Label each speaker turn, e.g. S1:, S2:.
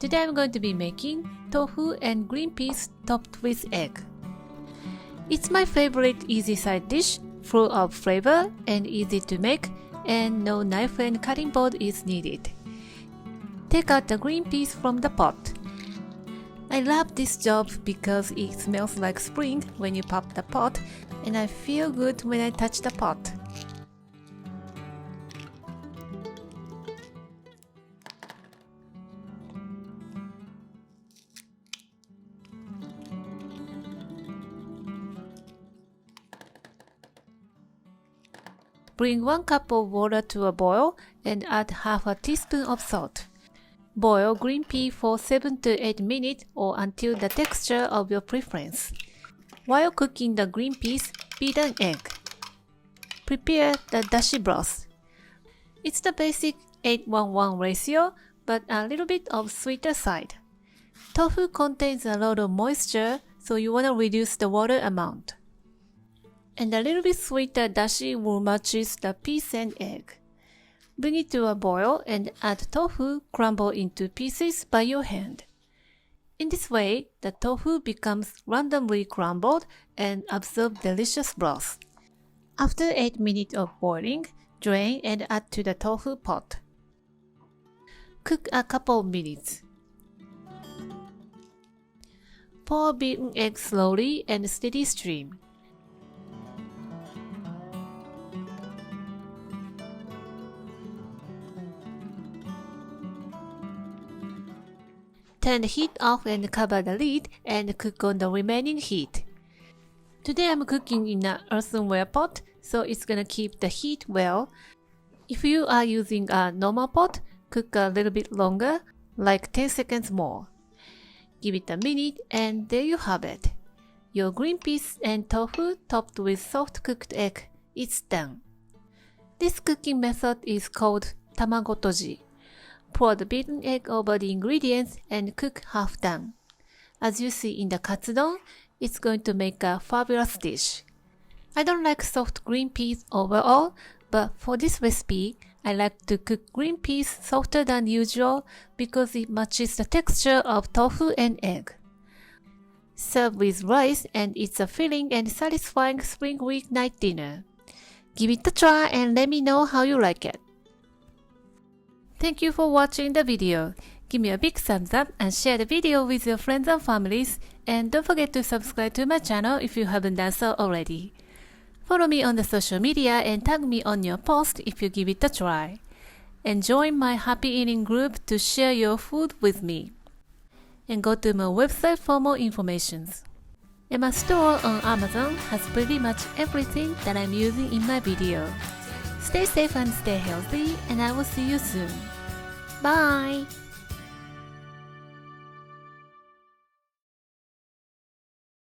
S1: Today I'm going to be making tofu and green peas topped with egg. It's my favorite easy side dish, full of flavor and easy to make, and no knife and cutting board is needed. Take out the green peas from the pot. I love this job because it smells like spring when you pop the pot, and I feel good when I touch the pot. Bring 1 cup of water to a boil and add half a teaspoon of salt. Boil green pea for 7 to 8 minutes or until the texture of your preference. While cooking the green peas, beat an egg. Prepare the dashi broth. It's the basic 8:1:1 ratio, but a little bit of sweeter side. Tofu contains a lot of moisture, so you want to reduce the water amount. And a little bit sweeter dashi will matches the peas and egg. Bring it to a boil and add tofu crumbled into pieces by your hand. In this way, the tofu becomes randomly crumbled and absorbs delicious broth. After 8 minutes of boiling, drain and add to the tofu pot. Cook a couple of minutes. Pour beaten egg slowly and steady stream. Turn the heat off and cover the lid and cook on the remaining heat. Today I'm cooking in an earthenware pot, so it's gonna keep the heat well. If you are using a normal pot, cook a little bit longer, like 10 seconds more. Give it a minute and there you have it. Your green peas and tofu topped with soft cooked egg is done. This cooking method is called tamago toji. Pour the beaten egg over the ingredients and cook half done. As you see in the katsudon, it's going to make a fabulous dish. I don't like soft green peas overall, but for this recipe, I like to cook green peas softer than usual because it matches the texture of tofu and egg. Serve with rice and it's a filling and satisfying spring weeknight dinner. Give it a try and let me know how you like it. Thank you for watching the video. Give me a big thumbs up and share the video with your friends and families, and don't forget to subscribe to my channel if you haven't done so already. Follow me on the social media and tag me on your post if you give it a try. And join my happy eating group to share your food with me. And go to my website for more information. And my store on Amazon has pretty much everything that I'm using in my video. Stay safe and stay healthy, and I will see you soon. Bye!